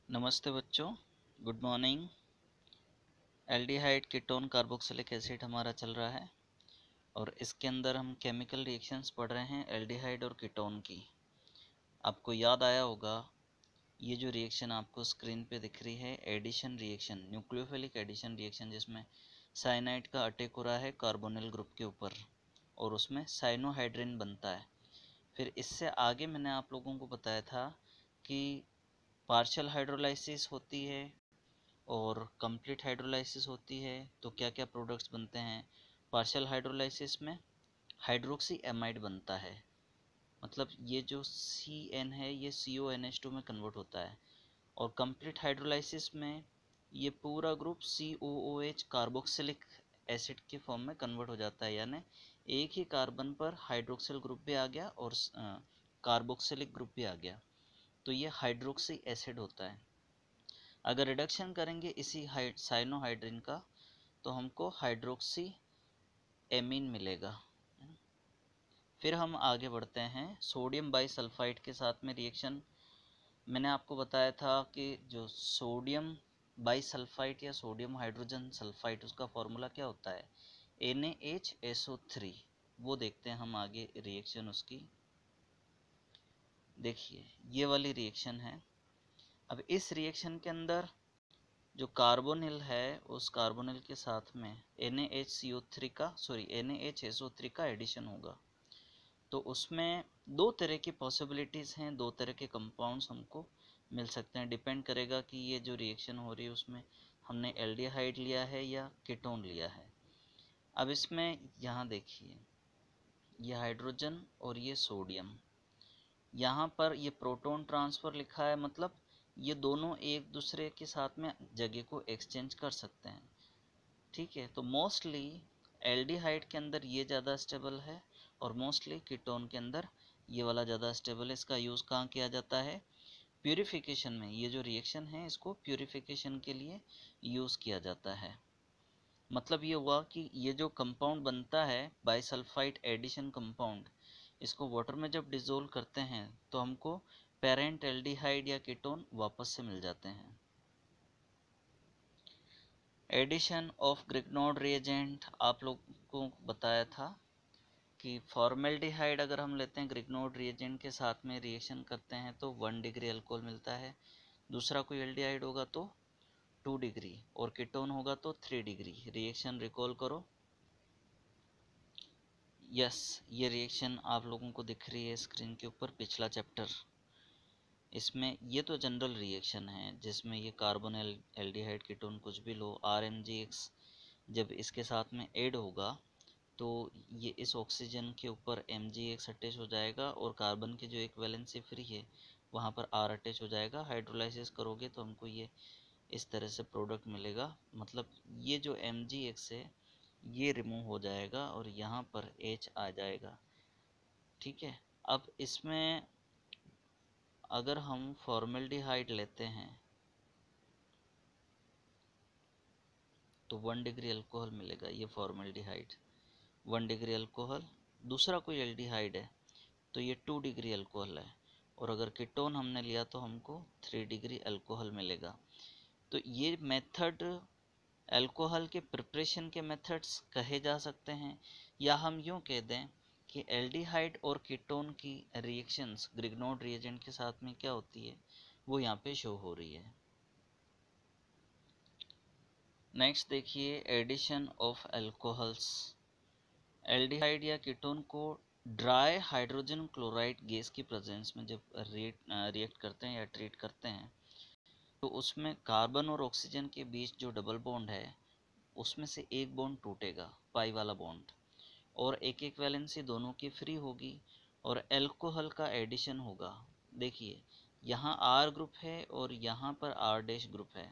नमस्ते बच्चों, good morning. Aldehyde ketone carboxylic acid हमारा चल रहा है और इसके अंदर हम केमिकल रिएक्शंस पढ़ रहे हैं एल्डिहाइड और कीटोन की। आपको याद आया होगा ये जो रिएक्शन आपको स्क्रीन पे दिख रही है addition reaction, nucleophilic addition reaction, जिसमें साइनाइड का अटैक हो रहा है कार्बोनिल ग्रुप के ऊपर और उसमें साइनोहाइड्रिन बनता है। फिर इससे आगे मैंने आप लोगों को बताया था कि पार्शियल हाइड्रोलाइसिस होती है और कंप्लीट हाइड्रोलाइसिस होती है तो क्या क्या प्रोडक्ट्स बनते हैं। पार्शियल हाइड्रोलाइसिस में हाइड्रोक्सी एमाइड बनता है, मतलब ये जो CN है ये CONH2 में कन्वर्ट होता है। और कंप्लीट हाइड्रोलाइसिस में ये पूरा ग्रुप COOH कार्बोक्सिलिक एसिड के फॉर्म में कन्वर्ट हो जाता है, यानी एक ही कार्बन पर हाइड्रोक्सिल ग्रुप भी आ गया और कार्बोक्सिलिक ग्रुप भी आ गया, तो ये हाइड्रोक्सी एसिड होता है। अगर रिडक्शन करेंगे इसी साइनोहाइड्रिन का तो हमको हाइड्रोक्सी एमीन मिलेगा। फिर हम आगे बढ़ते हैं सोडियम बाईसल्फाइड के साथ में रिएक्शन। मैंने आपको बताया था कि जो सोडियम बाईसल्फाइड या सोडियम हाइड्रोजन सल्फाइड उसका फॉर्मूला क्या होता है, NaHSO3। वो देखते हैं हम आगे रिएक्शन उसकी। देखिए ये वाली रिएक्शन है। अब इस रिएक्शन के अंदर जो कार्बोनिल है उस कार्बोनिल के साथ में NaHSO3 का एडिशन होगा। तो उसमें दो तरह की पॉसिबिलिटीज़ हैं, दो तरह के कंपाउंड्स हमको मिल सकते हैं। डिपेंड करेगा कि ये जो रिएक्शन हो रही है उसमें हमने एल्डिहाइड लिया है या कीटोन लिया है। अब इसमें यहाँ देखिए ये हाइड्रोजन और ये सोडियम, यहाँ पर ये प्रोटॉन ट्रांसफ़र लिखा है, मतलब ये दोनों एक दूसरे के साथ में जगह को एक्सचेंज कर सकते हैं। ठीक है, तो मोस्टली एल्डिहाइड के अंदर ये ज़्यादा स्टेबल है और मोस्टली कीटोन के अंदर ये वाला ज़्यादा स्टेबल है। इसका यूज़ कहाँ किया जाता है, प्यूरिफिकेशन में। ये जो रिएक्शन है इसको प्यूरिफिकेशन के लिए यूज़ किया जाता है। मतलब ये हुआ कि ये जो कंपाउंड बनता है बाइसल्फाइड एडिशन कंपाउंड, इसको वाटर में जब डिज़ोल्व करते हैं तो हमको पेरेंट एल्डिहाइड या कीटोन वापस से मिल जाते हैं। एडिशन ऑफ ग्रिग्नोड रिएजेंट आप लोगों को बताया था कि फॉर्मेल्डिहाइड अगर हम लेते हैं ग्रिग्नोड रिएजेंट के साथ में रिएक्शन करते हैं तो 1 डिग्री अल्कोहल मिलता है। दूसरा कोई एल्डिहाइड होगा तो 2 डिग्री और कीटोन होगा तो 3 डिग्री। रिएक्शन रिकॉल करो। यस, ये रिएक्शन आप लोगों को दिख रही है स्क्रीन के ऊपर, पिछला चैप्टर। इसमें ये तो जनरल रिएक्शन है जिसमें ये कार्बन एल्डिहाइड कीटोन कुछ भी लो, RMgX जब इसके साथ में ऐड होगा तो ये इस ऑक्सीजन के ऊपर MgX अटैच हो जाएगा और कार्बन की जो एक वैलेंसी फ्री है वहाँ पर R अटैच हो जाएगा। हाइड्रोलाइसिस करोगे तो हमको ये इस तरह से प्रोडक्ट मिलेगा, मतलब ये जो MgX है ये रिमूव हो जाएगा और यहाँ पर H आ जाएगा। ठीक है, अब इसमें अगर हम फॉर्मेल्डिहाइड लेते हैं तो 1 डिग्री अल्कोहल मिलेगा, ये फॉर्मेल्डिहाइड 1 डिग्री अल्कोहल। दूसरा कोई एल्डिहाइड है तो ये 2 डिग्री अल्कोहल है और अगर कीटोन हमने लिया तो हमको 3 डिग्री अल्कोहल मिलेगा। तो ये मेथड अल्कोहल के प्रिपरेशन के मेथड्स कहे जा सकते हैं, या हम यूँ कह दें कि एल्डिहाइड और कीटोन की रिएक्शंस ग्रिग्नोड रिएजेंट के साथ में क्या होती है वो यहाँ पे शो हो रही है। नेक्स्ट देखिए एडिशन ऑफ अल्कोहल्स। एल्डिहाइड या कीटोन को ड्राई हाइड्रोजन क्लोराइड गैस की प्रेजेंस में जब रिएक्ट करते हैं या ट्रीट करते हैं तो उसमें कार्बन और ऑक्सीजन के बीच जो डबल बॉन्ड है उसमें से एक बॉन्ड टूटेगा, पाई वाला बॉन्ड, और एक एक वैलेंसी दोनों की फ्री होगी और अल्कोहल का एडिशन होगा। देखिए यहाँ R ग्रुप है और यहाँ पर R डैश ग्रुप है,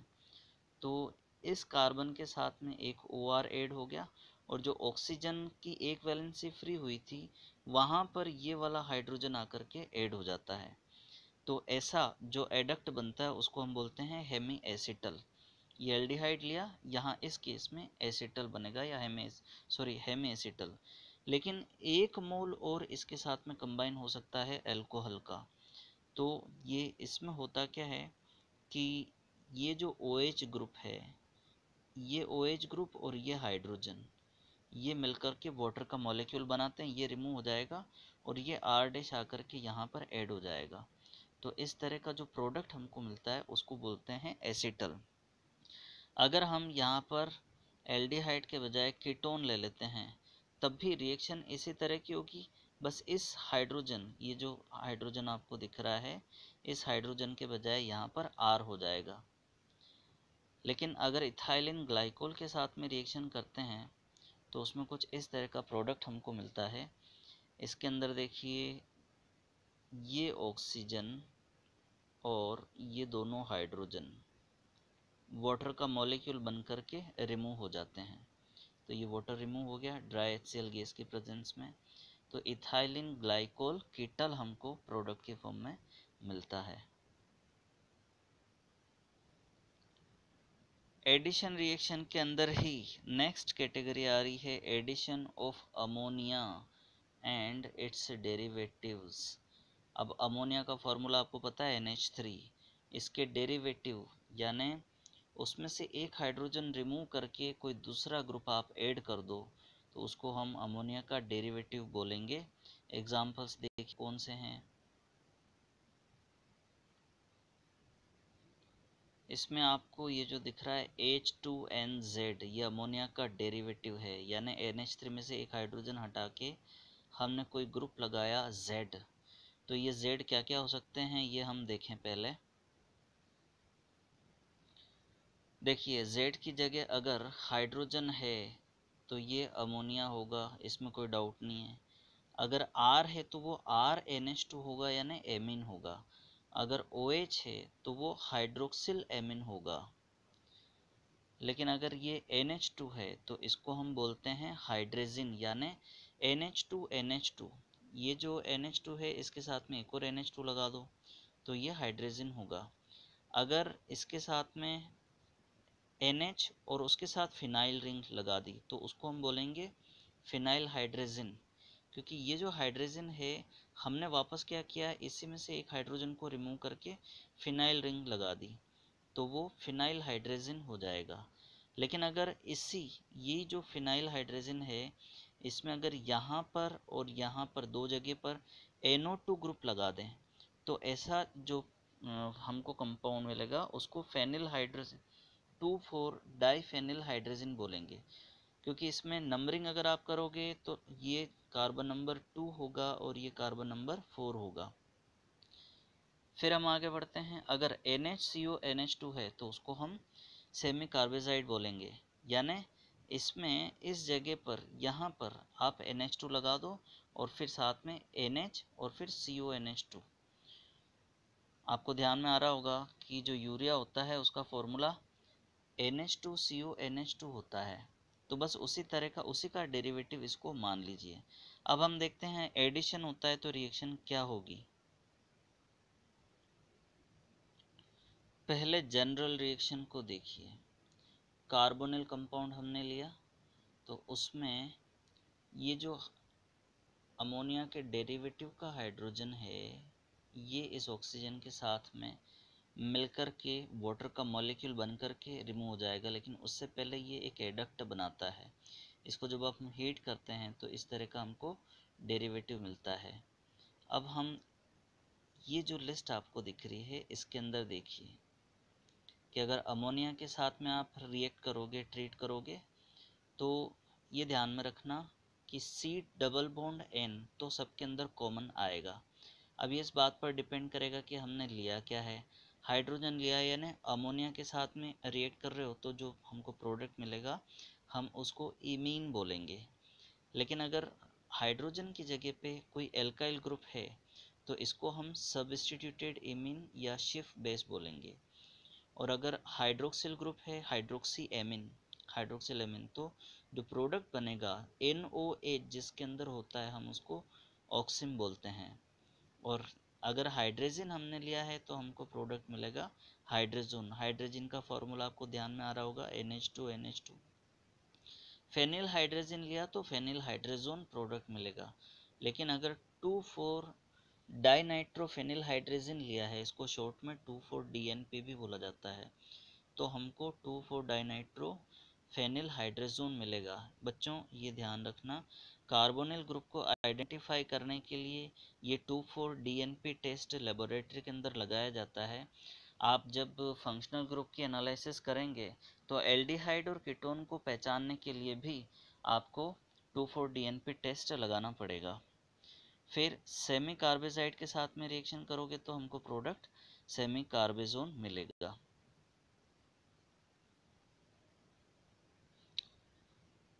तो इस कार्बन के साथ में एक OR ऐड हो गया और जो ऑक्सीजन की एक वैलेंसी फ्री हुई थी वहाँ पर ये वाला हाइड्रोजन आकर के ऐड हो जाता है। तो ऐसा जो एडक्ट बनता है उसको हम बोलते हैं हेमी एसिटल। ये एल्डिहाइड लिया, यहाँ इस केस में एसिटल बनेगा या हेमी एसिटल। लेकिन एक मोल और इसके साथ में कंबाइन हो सकता है अल्कोहल का। तो ये इसमें होता क्या है कि ये जो OH ग्रुप है, ये OH ग्रुप और ये हाइड्रोजन, ये मिलकर के वाटर का मॉलिक्यूल बनाते हैं, ये रिमूव हो जाएगा और ये R डैश आकर के यहाँ पर ऐड हो जाएगा। तो इस तरह का जो प्रोडक्ट हमको मिलता है उसको बोलते हैं एसीटल। अगर हम यहाँ पर एल्डिहाइड के बजाय कीटोन ले लेते हैं तब भी रिएक्शन इसी तरह की होगी, बस इस हाइड्रोजन, ये जो हाइड्रोजन आपको दिख रहा है, इस हाइड्रोजन के बजाय यहाँ पर R हो जाएगा। लेकिन अगर इथाइलिन ग्लाइकोल के साथ में रिएक्शन करते हैं तो उसमें कुछ इस तरह का प्रोडक्ट हमको मिलता है। इसके अंदर देखिए, ये ऑक्सीजन और ये दोनों हाइड्रोजन वाटर का मॉलिक्यूल बन करके रिमूव हो जाते हैं। तो ये वाटर रिमूव हो गया ड्राई HCl गैस की प्रेजेंस में। तो इथाइलिन ग्लाइकोल कीटल हमको प्रोडक्ट के फॉर्म में मिलता है। एडिशन रिएक्शन के अंदर ही नेक्स्ट कैटेगरी आ रही है addition of ammonia and its derivatives. अब अमोनिया का फॉर्मूला आपको पता है NH3, इसके डेरिवेटिव यानी उसमें से एक हाइड्रोजन रिमूव करके कोई दूसरा ग्रुप आप ऐड कर दो तो उसको हम अमोनिया का डेरिवेटिव बोलेंगे। एग्जांपल्स देखिए कौन से हैं। इसमें आपको ये जो दिख रहा है H2NZ, ये अमोनिया का डेरिवेटिव है, यानी NH3 में से एक हाइड्रोजन हटा के हमने कोई ग्रुप लगाया Z। तो ये Z क्या क्या हो सकते हैं ये हम देखें पहले। देखिए Z की जगह अगर हाइड्रोजन है तो ये अमोनिया होगा, इसमें कोई डाउट नहीं है। अगर R है तो वो RNH2 होगा यानी एमीन होगा। अगर OH है तो वो हाइड्रोक्सिल एमीन होगा। लेकिन अगर ये NH2 है तो इसको हम बोलते हैं हाइड्रेजिन यानी NH2NH2। ये जो NH2 है इसके साथ में एक और NH2 लगा दो तो ये हाइड्रेजिन होगा। अगर इसके साथ में NH और उसके साथ फिनाइल रिंग लगा दी तो उसको हम बोलेंगे फिनाइल हाइड्रेजिन, क्योंकि ये जो हाइड्रोजन है हमने वापस क्या किया, इसी में से एक हाइड्रोजन को रिमूव करके फिनाइल रिंग लगा दी तो वो फिनाइल हाइड्रोजन हो जाएगा। लेकिन अगर ये जो फिनाइल हाइड्रोजन है इसमें अगर यहाँ पर और यहाँ पर दो जगह पर NO2 ग्रुप लगा दें तो ऐसा जो हमको कंपाउंड मिलेगा उसको फेनिल हाइड्रोजन 2,4 डाइफेनिल हाइड्रोजन बोलेंगे। क्योंकि इसमें नंबरिंग अगर आप करोगे तो ये कार्बन नंबर 2 होगा और ये कार्बन नंबर 4 होगा। फिर हम आगे बढ़ते हैं, अगर NHCO NH2 है तो उसको हम सेमी कार्बेजाइड बोलेंगे, यानी इसमें इस जगह पर यहाँ पर आप NH2 लगा दो और फिर साथ में NH और फिर CONH2। आपको ध्यान में आ रहा होगा कि जो यूरिया होता है उसका फॉर्मूला NH2CONH2 होता है। तो बस उसी तरह का उसी का डेरिवेटिव इसको मान लीजिए। अब हम देखते हैं एडिशन होता है तो रिएक्शन क्या होगी। पहले जनरल रिएक्शन को देखिए। कार्बोनिल कंपाउंड हमने लिया तो उसमें ये जो अमोनिया के डेरिवेटिव का हाइड्रोजन है ये इस ऑक्सीजन के साथ में मिलकर के वाटर का मॉलिक्यूल बनकर के रिमूव हो जाएगा। लेकिन उससे पहले ये एक एडक्ट बनाता है, इसको जब आप हीट करते हैं तो इस तरह का हमको डेरिवेटिव मिलता है। अब हम ये जो लिस्ट आपको दिख रही है इसके अंदर देखिए कि अगर अमोनिया के साथ में आप रिएक्ट करोगे, ट्रीट करोगे तो ये ध्यान में रखना कि C डबल बॉन्ड N तो सबके अंदर कॉमन आएगा। अब ये इस बात पर डिपेंड करेगा कि हमने लिया क्या है। हाइड्रोजन लिया है यानी अमोनिया के साथ में रिएक्ट कर रहे हो तो जो हमको प्रोडक्ट मिलेगा हम उसको इमीन बोलेंगे। लेकिन अगर हाइड्रोजन की जगह पे कोई एल्काइल ग्रुप है तो इसको हम सब्स्टिट्यूटेड इमीन या शिफ बेस बोलेंगे। और अगर हाइड्रोक्सिल ग्रुप है हाइड्रोक्सी एमीन तो जो प्रोडक्ट बनेगा NOH जिसके अंदर होता है हम उसको ऑक्सिम बोलते हैं। और अगर हाइड्रोजन हमने लिया है तो हमको प्रोडक्ट मिलेगा हाइड्रोजन। हाइड्रोजन का फॉर्मूला आपको ध्यान में आ रहा होगा NH2NH2। फेनिल हाइड्रोजन लिया तो फेनिल हाइड्रोजन प्रोडक्ट मिलेगा। लेकिन अगर 2,4 डाइनाइट्रोफेनिल हाइड्रोजन लिया है, इसको शॉर्ट में 2,4-DNP भी बोला जाता है, तो हमको 2,4-डाइनाइट्रोफेनिल हाइड्रोजन मिलेगा। बच्चों ये ध्यान रखना, कार्बोनिल ग्रुप को आइडेंटिफाई करने के लिए ये 2,4-DNP टेस्ट लेबोरेटरी के अंदर लगाया जाता है। आप जब फंक्शनल ग्रुप की एनालिसिस करेंगे तो एल्डिहाइड और कीटोन को पहचानने के लिए भी आपको 2,4-DNP टेस्ट लगाना पड़ेगा। फिर सेमी कार्बेजाइड के साथ में रिएक्शन करोगे तो हमको प्रोडक्ट सेमी कार्बेजोन मिलेगा।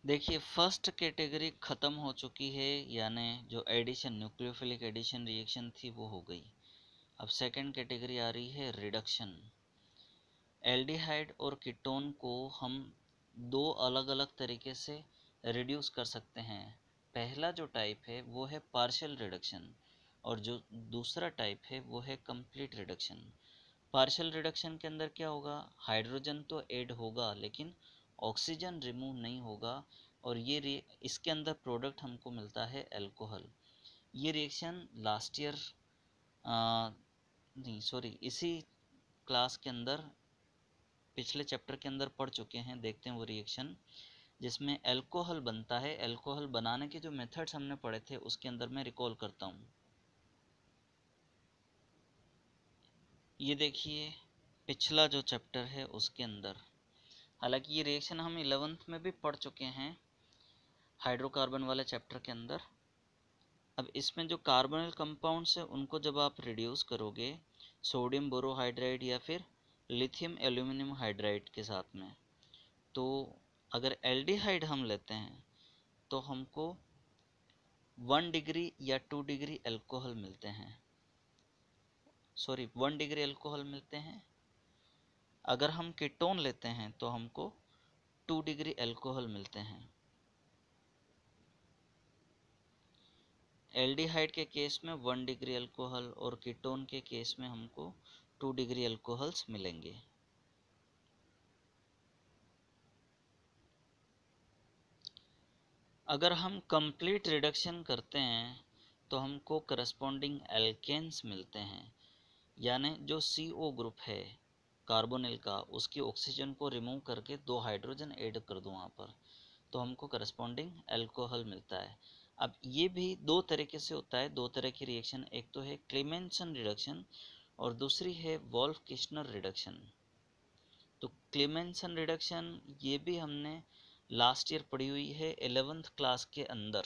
देखिए फर्स्ट कैटेगरी ख़त्म हो चुकी है, यानी जो एडिशन न्यूक्लियोफिलिक एडिशन रिएक्शन थी वो हो गई। अब सेकंड कैटेगरी आ रही है रिडक्शन। एल्डिहाइड और कीटोन को हम दो अलग अलग तरीके से रिड्यूस कर सकते हैं। पहला जो टाइप है वो है पार्शियल रिडक्शन, और जो दूसरा टाइप है वो है कंप्लीट रिडक्शन। पार्शियल रिडक्शन के अंदर क्या होगा, हाइड्रोजन तो ऐड होगा लेकिन ऑक्सीजन रिमूव नहीं होगा, और ये इसके अंदर प्रोडक्ट हमको मिलता है अल्कोहल। ये रिएक्शन लास्ट ईयर नहीं सॉरी इसी क्लास के अंदर पिछले चैप्टर के अंदर पढ़ चुके हैं। देखते हैं वो रिएक्शन जिसमें अल्कोहल बनता है। अल्कोहल बनाने के जो मेथड्स हमने पढ़े थे उसके अंदर मैं रिकॉल करता हूँ। ये देखिए पिछला जो चैप्टर है उसके अंदर, हालांकि ये रिएक्शन हम 11th में भी पढ़ चुके हैं हाइड्रोकार्बन वाले चैप्टर के अंदर। अब इसमें जो कार्बोनिल कंपाउंड्स है उनको जब आप रिड्यूस करोगे सोडियम बोरोहाइड्राइड या फिर लिथियम एल्यूमिनियम हाइड्राइड के साथ में, तो अगर एल्डिहाइड हम लेते हैं तो हमको 1 डिग्री या 2 डिग्री अल्कोहल मिलते हैं, सॉरी 1 डिग्री अल्कोहल मिलते हैं। अगर हम कीटोन लेते हैं तो हमको 2 डिग्री अल्कोहल मिलते हैं। एल्डिहाइड के केस में 1 डिग्री अल्कोहल और कीटोन के केस में हमको 2 डिग्री अल्कोहल्स मिलेंगे। अगर हम कंप्लीट रिडक्शन करते हैं तो हमको करस्पॉन्डिंग एल्केन्स मिलते हैं, यानी जो CO ग्रुप है कार्बोनिल का उसकी ऑक्सीजन को रिमूव करके 2 हाइड्रोजन ऐड कर दूँ वहाँ पर, तो हमको करस्पॉन्डिंग अल्कोहल मिलता है। अब ये भी दो तरीके से होता है, दो तरह की रिएक्शन, एक तो है क्लेमेंसन रिडक्शन और दूसरी है वोल्फ किश्नर रिडक्शन। तो क्लेमेंसन रिडक्शन ये भी हमने लास्ट ईयर पढ़ी हुई है 11th क्लास के अंदर,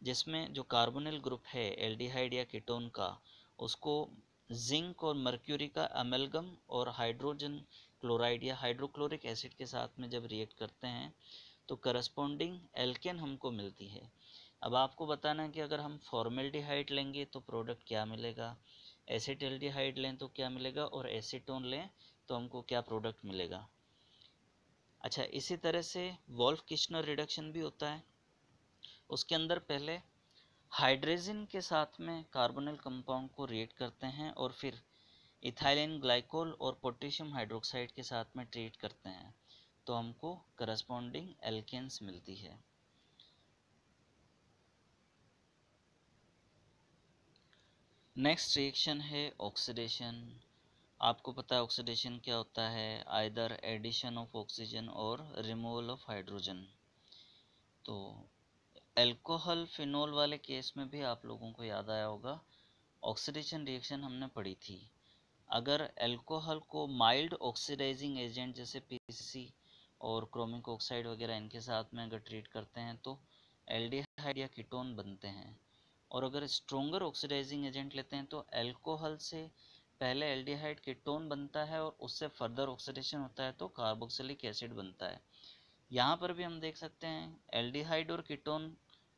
जिसमें जो कार्बोनिल ग्रुप है एल्डिहाइड या कीटोन का उसको जिंक और मर्क्यूरी का अमेलगम और हाइड्रोजन क्लोराइड या हाइड्रोक्लोरिक एसिड के साथ में जब रिएक्ट करते हैं तो करस्पॉन्डिंग एल्केन हमको मिलती है। अब आपको बताना है कि अगर हम फॉर्मेल्डिहाइड लेंगे तो प्रोडक्ट क्या मिलेगा, एसिटल्डिहाइड लें तो क्या मिलेगा, और एसीटोन लें तो हमको क्या प्रोडक्ट मिलेगा। अच्छा इसी तरह से वोल्फ किश्नर रिडक्शन भी होता है। उसके अंदर पहले हाइड्रोजन के साथ में कार्बोनिल कंपाउंड को रिएक्ट करते हैं और फिर इथाइलिन ग्लाइकोल और पोटेशियम हाइड्रोक्साइड के साथ में ट्रीट करते हैं, तो हमको करस्पॉन्डिंग एल्केन्स मिलती है। नेक्स्ट रिएक्शन है ऑक्सीडेशन। आपको पता है ऑक्सीडेशन क्या होता है, आइदर एडिशन ऑफ ऑक्सीजन और रिमूवल ऑफ हाइड्रोजन। तो अल्कोहल फिनोल वाले केस में भी आप लोगों को याद आया होगा ऑक्सीडेशन रिएक्शन हमने पढ़ी थी। अगर अल्कोहल को माइल्ड ऑक्सीडाइजिंग एजेंट जैसे PCC और क्रोमिक ऑक्साइड वगैरह इनके साथ में अगर ट्रीट करते हैं तो एल्डिहाइड या कीटोन बनते हैं, और अगर स्ट्रोंगर ऑक्सीडाइजिंग एजेंट लेते हैं तो अल्कोहल से पहले एल्डिहाइड कीटोन बनता है और उससे फर्दर ऑक्सीडेशन होता है तो कार्बोक्सिलिक एसिड बनता है। यहाँ पर भी हम देख सकते हैं एल्डिहाइड और कीटोन,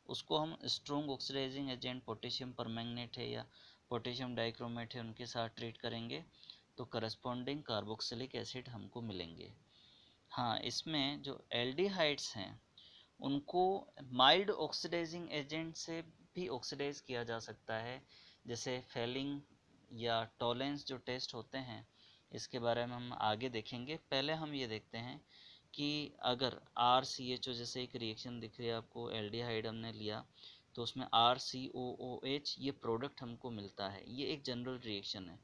उसको हम strong oxidizing agent potassium permanganate है या पोटेशियम डाइक्रोमेट है उनके साथ ट्रीट करेंगे तो करस्पॉन्डिंग कार्बोक्सिलिक एसिड हमको मिलेंगे। हाँ इसमें जो एल्डिहाइड्स हैं उनको माइल्ड ऑक्सीडाइजिंग एजेंट से भी ऑक्सीडाइज किया जा सकता है, जैसे फेलिंग या टॉलेंस जो टेस्ट होते हैं इसके बारे में हम आगे देखेंगे। पहले हम ये देखते हैं कि अगर RCHO जैसे एक रिएक्शन दिख रही है आपको, एल्डिहाइड हमने लिया तो उसमें RCOOH ये प्रोडक्ट हमको मिलता है। ये एक जनरल रिएक्शन है।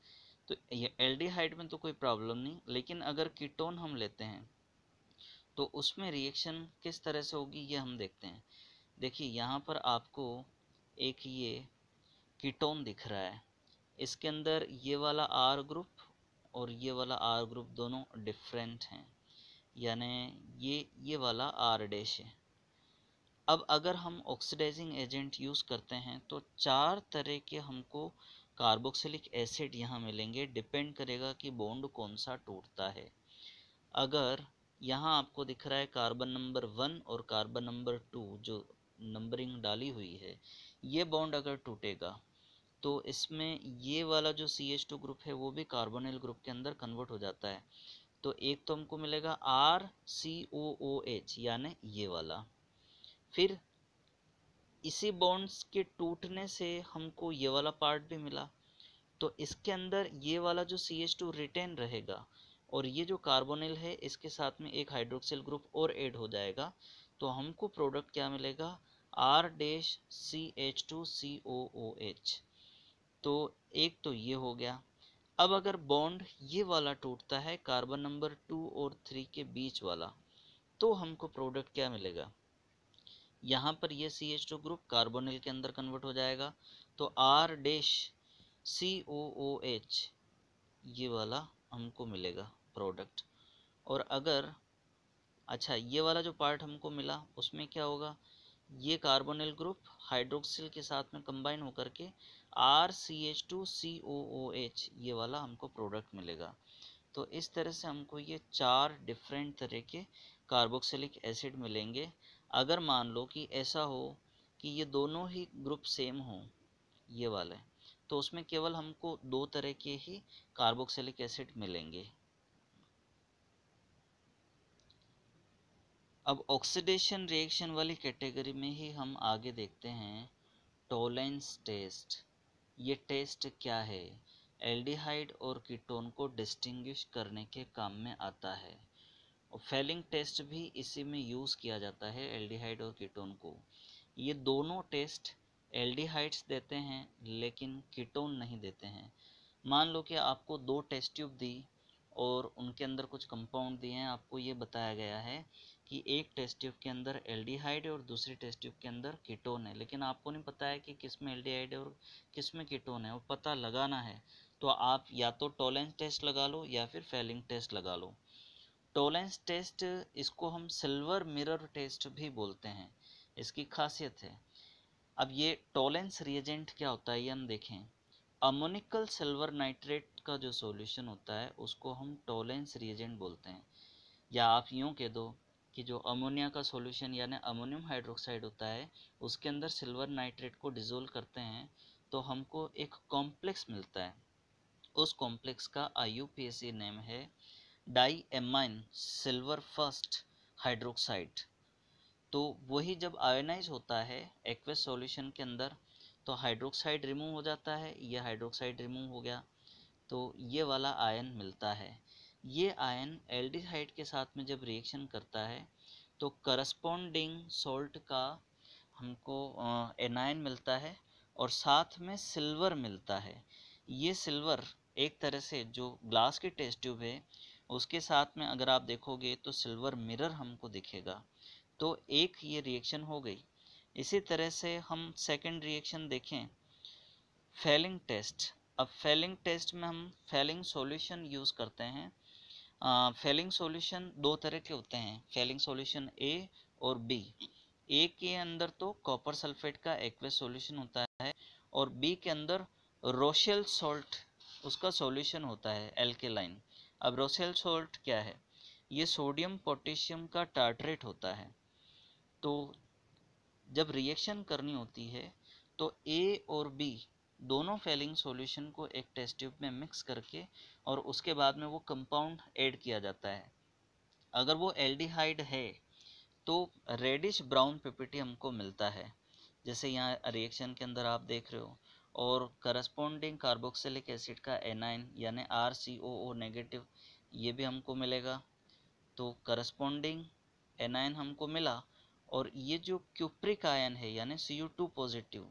तो ये एल्डिहाइड में तो कोई प्रॉब्लम नहीं, लेकिन अगर कीटोन हम लेते हैं तो उसमें रिएक्शन किस तरह से होगी ये हम देखते हैं। देखिए यहाँ पर आपको एक ये कीटोन दिख रहा है, इसके अंदर ये वाला R ग्रुप और ये वाला R ग्रुप दोनों डिफरेंट हैं, यानी ये वाला R डैश है। अब अगर हम ऑक्सीडाइजिंग एजेंट यूज़ करते हैं तो 4 तरह के हमको कार्बोक्सिलिक एसिड यहाँ मिलेंगे, डिपेंड करेगा कि बॉन्ड कौन सा टूटता है। अगर यहाँ आपको दिख रहा है कार्बन नंबर 1 और कार्बन नंबर 2 जो नंबरिंग डाली हुई है, ये बॉन्ड अगर टूटेगा तो इसमें ये वाला जो CH2 ग्रुप है वो भी कार्बोनिल ग्रुप के अंदर कन्वर्ट हो जाता है। तो एक तो हमको मिलेगा RCOOH यानी ये वाला। फिर इसी बॉन्ड्स के टूटने से हमको ये वाला पार्ट भी मिला, तो इसके अंदर ये वाला जो CH2 रिटेन रहेगा और ये जो कार्बोनिल है इसके साथ में एक हाइड्रोक्सिल ग्रुप और ऐड हो जाएगा, तो हमको प्रोडक्ट क्या मिलेगा, R-CH2COOH। तो एक तो ये हो गया। अब अगर बॉन्ड ये वाला टूटता है कार्बन नंबर 2 और 3 के बीच वाला, तो हमको प्रोडक्ट क्या मिलेगा, यहाँ पर ये CH2 ग्रुप कार्बोनिल के अंदर कन्वर्ट हो जाएगा, तो R-COOH ये वाला हमको मिलेगा प्रोडक्ट। और अगर अच्छा ये वाला जो पार्ट हमको मिला उसमें क्या होगा, ये कार्बोनिल ग्रुप हाइड्रोक्सिल के साथ में कंबाइन होकर के RCH2COOH ये वाला हमको प्रोडक्ट मिलेगा। तो इस तरह से हमको ये 4 डिफरेंट तरह के कार्बोक्सिलिक एसिड मिलेंगे। अगर मान लो कि ऐसा हो कि ये दोनों ही ग्रुप सेम हो ये वाले, तो उसमें केवल हमको 2 तरह के ही कार्बोक्सिलिक एसिड मिलेंगे। अब ऑक्सीडेशन रिएक्शन वाली कैटेगरी में ही हम आगे देखते हैं टोलेंस टेस्ट। ये टेस्ट क्या है, एल्डिहाइड और कीटोन को डिस्टिंग्विश करने के काम में आता है। और फेलिंग टेस्ट भी इसी में यूज़ किया जाता है एल्डिहाइड और कीटोन को। ये दोनों टेस्ट एल्डिहाइड्स देते हैं लेकिन कीटोन नहीं देते हैं। मान लो कि आपको 2 टेस्ट ट्यूब दी और उनके अंदर कुछ कंपाउंड दिए हैं, आपको ये बताया गया है कि एक टेस्ट ट्यूब के अंदर एल्डिहाइड है और दूसरी टेस्ट ट्यूब के अंदर कीटोन है, लेकिन आपको नहीं पता है कि किस में एल्डिहाइड है और किस में कीटोन है, वो पता लगाना है। तो आप या तो टोलेंस टेस्ट लगा लो या फिर फेलिंग टेस्ट लगा लो। टोलेंस टेस्ट इसको हम सिल्वर मिरर टेस्ट भी बोलते हैं, इसकी खासियत है। अब ये टोलेंस रिएजेंट क्या होता है ये हम देखें। अमोनिकल सिल्वर नाइट्रेट का जो सॉल्यूशन होता है उसको हम टोलेंस रिएजेंट बोलते हैं। या आप यूँ कह दो कि जो अमोनिया का सॉल्यूशन यानी अमोनियम हाइड्रोक्साइड होता है उसके अंदर सिल्वर नाइट्रेट को डिसोल्व करते हैं तो हमको एक कॉम्प्लेक्स मिलता है। उस कॉम्प्लेक्स का IUPAC नेम है diammine silver first hydroxide. तो वही जब आयोनाइज होता है एक्वस सॉल्यूशन के अंदर तो हाइड्रोक्साइड रिमूव हो जाता है, ये हाइड्रोक्साइड रिमूव हो गया तो ये वाला आयन मिलता है। ये आयन एल्डिहाइड के साथ में जब रिएक्शन करता है तो करस्पॉन्डिंग सॉल्ट का हमको एनायन मिलता है और साथ में सिल्वर मिलता है। ये सिल्वर एक तरह से जो ग्लास की टेस्ट ट्यूब है उसके साथ में अगर आप देखोगे तो सिल्वर मिरर हमको दिखेगा। तो एक ये रिएक्शन हो गई। इसी तरह से हम सेकंड रिएक्शन देखें, फेलिंग टेस्ट। अब फेलिंग टेस्ट में हम फेलिंग सॉल्यूशन यूज़ करते हैं। फेलिंग सॉल्यूशन 2 तरह के होते हैं, फेलिंग सॉल्यूशन A और B। ए के अंदर तो कॉपर सल्फेट का एक्वस सॉल्यूशन होता है और बी के अंदर रोशेल सॉल्ट उसका सॉल्यूशन होता है एल्केलाइन। अब रोशेल सॉल्ट क्या है, ये सोडियम पोटेशियम का टार्ट्रेट होता है। तो जब रिएक्शन करनी होती है तो ए और बी दोनों फेलिंग सॉल्यूशन को एक टेस्ट ट्यूब में मिक्स करके और उसके बाद में वो कंपाउंड ऐड किया जाता है। अगर वो एल्डिहाइड है तो रेडिश ब्राउन पीपीटी हमको मिलता है, जैसे यहाँ रिएक्शन के अंदर आप देख रहे हो। और करस्पॉन्डिंग कार्बोक्सिलिक एसिड का एनाइन यानी RCOO नेगेटिव ये भी हमको मिलेगा। तो करस्पॉन्डिंग एनाइन हमको मिला और ये जो क्यूप्रिक आयन है यानी Cu2 पॉजिटिव,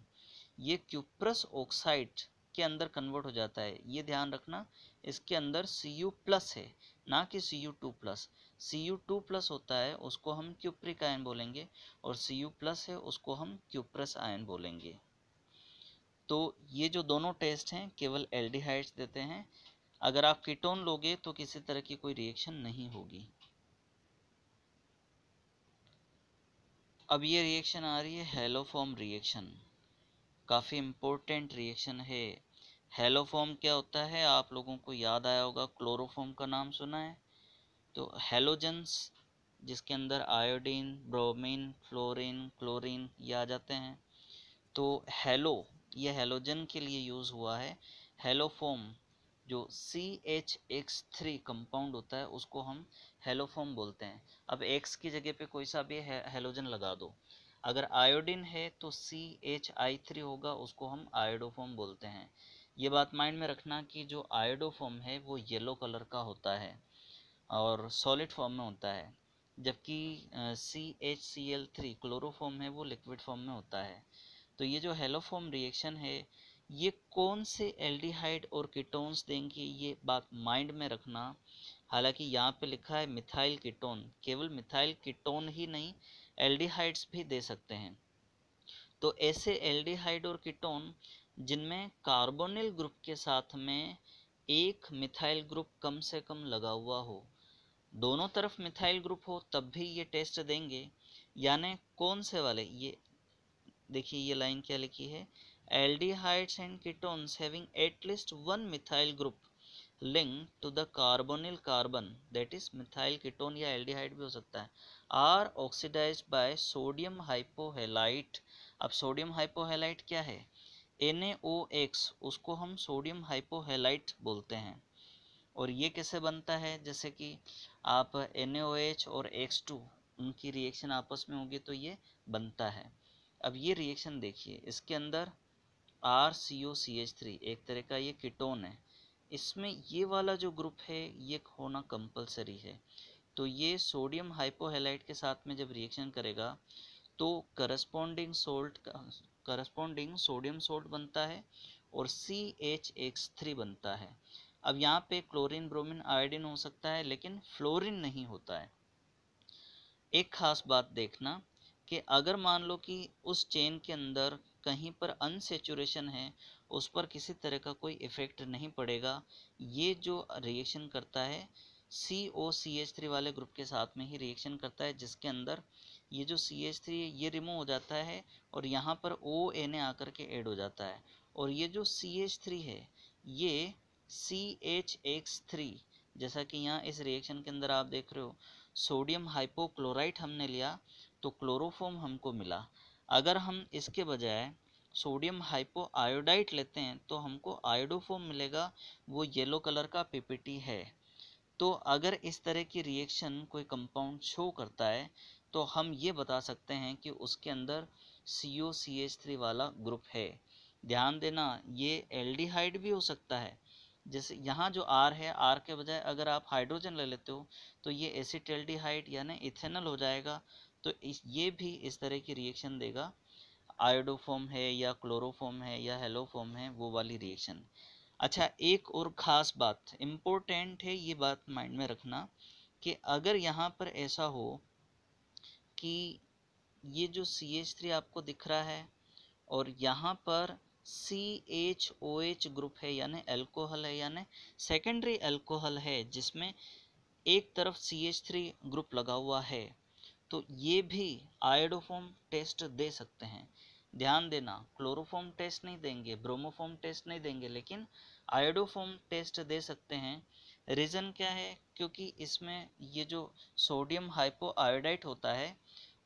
ये क्यूप्रस ऑक्साइड के अंदर कन्वर्ट हो जाता है। ये ध्यान रखना, इसके अंदर Cu प्लस है ना कि Cu2 प्लस। Cu2 प्लस होता है उसको हम क्यूप्रिक आयन बोलेंगे, और Cu प्लस है उसको हम क्यूप्रस आयन बोलेंगे। तो ये जो दोनों टेस्ट हैं केवल एल्डिहाइड्स देते हैं। अगर आप कीटोन लोगे तो किसी तरह की कोई रिएक्शन नहीं होगी। अब ये रिएक्शन आ रही है हेलोफॉर्म रिएक्शन, काफ़ी इम्पोर्टेंट रिएक्शन है। हेलोफॉर्म क्या होता है, आप लोगों को याद आया होगा, क्लोरोफॉर्म का नाम सुना है। तो हेलोजेंस जिसके अंदर आयोडीन, ब्रोमीन, फ्लोरीन, क्लोरीन ये आ जाते हैं। तो हेलो ये हेलोजन के लिए यूज़ हुआ है। हेलोफॉर्म जो CH3 कंपाउंड होता है उसको हम हेलोफॉर्म बोलते हैं। अब X की जगह पे कोई सा भी हेलोजन लगा दो, अगर आयोडीन है तो CHI3 होगा, उसको हम आयोडोफॉर्म बोलते हैं। ये बात माइंड में रखना कि जो आयोडोफॉर्म है वो येलो कलर का होता है और सॉलिड फॉर्म में होता है, जबकि CHCl3 क्लोरोफॉर्म है वो लिक्विड फॉर्म में होता है। तो ये जो हेलोफॉर्म रिएक्शन है ये कौन से एल्डिहाइड और कीटोन्स देंगे, ये बात माइंड में रखना। हालांकि यहाँ पे लिखा है मिथाइल कीटोन, केवल मिथाइल कीटोन ही नहीं, एल्डिहाइड्स भी दे सकते हैं। तो ऐसे एल्डिहाइड और कीटोन जिनमें कार्बोनिल ग्रुप के साथ में एक मिथाइल ग्रुप कम से कम लगा हुआ हो, दोनों तरफ मिथाइल ग्रुप हो तब भी ये टेस्ट देंगे। यानी कौन से वाले, ये देखिए ये लाइन क्या लिखी है, aldehydes and ketones having at least one methyl group link to the carbonyl carbon, that is methyl ketone या एल्डिहाइड भी हो सकता है, are oxidized by sodium hypohalite. अब सोडियम हाइपोहेलाइट क्या है, NaOX, उसको हम सोडियम हाइपोहेलाइट बोलते हैं। और ये कैसे बनता है, जैसे कि आप NaOH और X2 उनकी रिएक्शन आपस में होगी तो ये बनता है। अब ये रिएक्शन देखिए, इसके अंदर RCOCH3 एक तरह का ये कीटोन है, इसमें ये वाला जो ग्रुप है ये होना कंपलसरी है। तो ये सोडियम हाइपोहेलाइट के साथ में जब रिएक्शन करेगा तो करस्पॉन्डिंग सोडियम सोल्ट बनता है और CHX3 बनता है। अब यहाँ पे क्लोरीन, ब्रोमीन, आयोडीन हो सकता है लेकिन फ्लोरीन नहीं होता है। एक खास बात देखना कि अगर मान लो कि उस चेन के अंदर कहीं पर अनसेचुरेशन है, उस पर किसी तरह का कोई इफेक्ट नहीं पड़ेगा। ये जो रिएक्शन करता है COCH3 वाले ग्रुप के साथ में ही रिएक्शन करता है, जिसके अंदर ये जो CH3 ये रिमूव हो जाता है और यहाँ पर ONA आकर के ऐड हो जाता है, और ये जो CH3 है ये CHX3, जैसा कि यहाँ इस रिएक्शन के अंदर आप देख रहे हो, सोडियम हाइपोक्लोराइट हमने लिया तो क्लोरोफॉर्म हमको मिला। अगर हम इसके बजाय सोडियम हाइपो आयोडाइड लेते हैं तो हमको आयोडोफॉर्म मिलेगा, वो येलो कलर का PPT है। तो अगर इस तरह की रिएक्शन कोई कंपाउंड शो करता है तो हम ये बता सकते हैं कि उसके अंदर COCH3 वाला ग्रुप है। ध्यान देना, ये एल्डिहाइड भी हो सकता है। जैसे यहाँ जो R है, R के बजाय अगर आप हाइड्रोजन ले लेते हो तो ये एसिटाल्डिहाइड यानी इथेनॉल हो जाएगा। तो ये भी इस तरह की रिएक्शन देगा, आयोडोफॉर्म है या क्लोरोफॉर्म है या हेलोफॉर्म है, वो वाली रिएक्शन। अच्छा, एक और ख़ास बात इम्पोर्टेंट है, ये बात माइंड में रखना कि अगर यहाँ पर ऐसा हो कि ये जो CH3 आपको दिख रहा है और यहाँ पर CHOH ग्रुप है यानी अल्कोहल है, यानी सेकेंडरी अल्कोहल है जिसमें एक तरफ CH3 ग्रुप लगा हुआ है, तो ये भी आयोडोफॉर्म टेस्ट दे सकते हैं। ध्यान देना, क्लोरोफॉर्म टेस्ट नहीं देंगे, ब्रोमोफॉर्म टेस्ट नहीं देंगे, लेकिन आयोडोफॉर्म टेस्ट दे सकते हैं। रीज़न क्या है, क्योंकि इसमें ये जो सोडियम हाइपो आयोडाइड होता है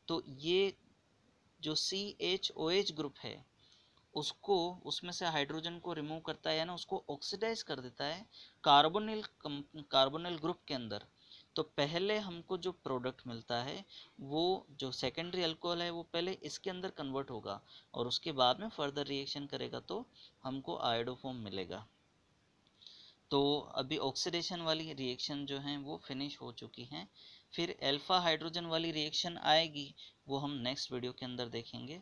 तो ये जो CHOH ग्रुप है उसको, उसमें से हाइड्रोजन को रिमूव करता है, यानी उसको ऑक्सीडाइज कर देता है कार्बोनिल ग्रुप के अंदर। तो पहले हमको जो प्रोडक्ट मिलता है वो जो सेकेंडरी अल्कोहल है वो पहले इसके अंदर कन्वर्ट होगा और उसके बाद में फर्दर रिएक्शन करेगा तो हमको आयोडोफॉर्म मिलेगा। तो अभी ऑक्सीडेशन वाली रिएक्शन जो हैं वो फिनिश हो चुकी हैं। फिर अल्फा हाइड्रोजन वाली रिएक्शन आएगी, वो हम नेक्स्ट वीडियो के अंदर देखेंगे।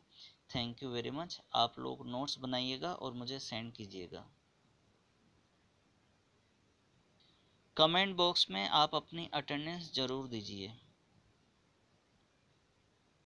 Thank you very much. आप लोग नोट्स बनाइएगा और मुझे सेंड कीजिएगा। कमेंट बॉक्स में आप अपनी अटेंडेंस ज़रूर दीजिए।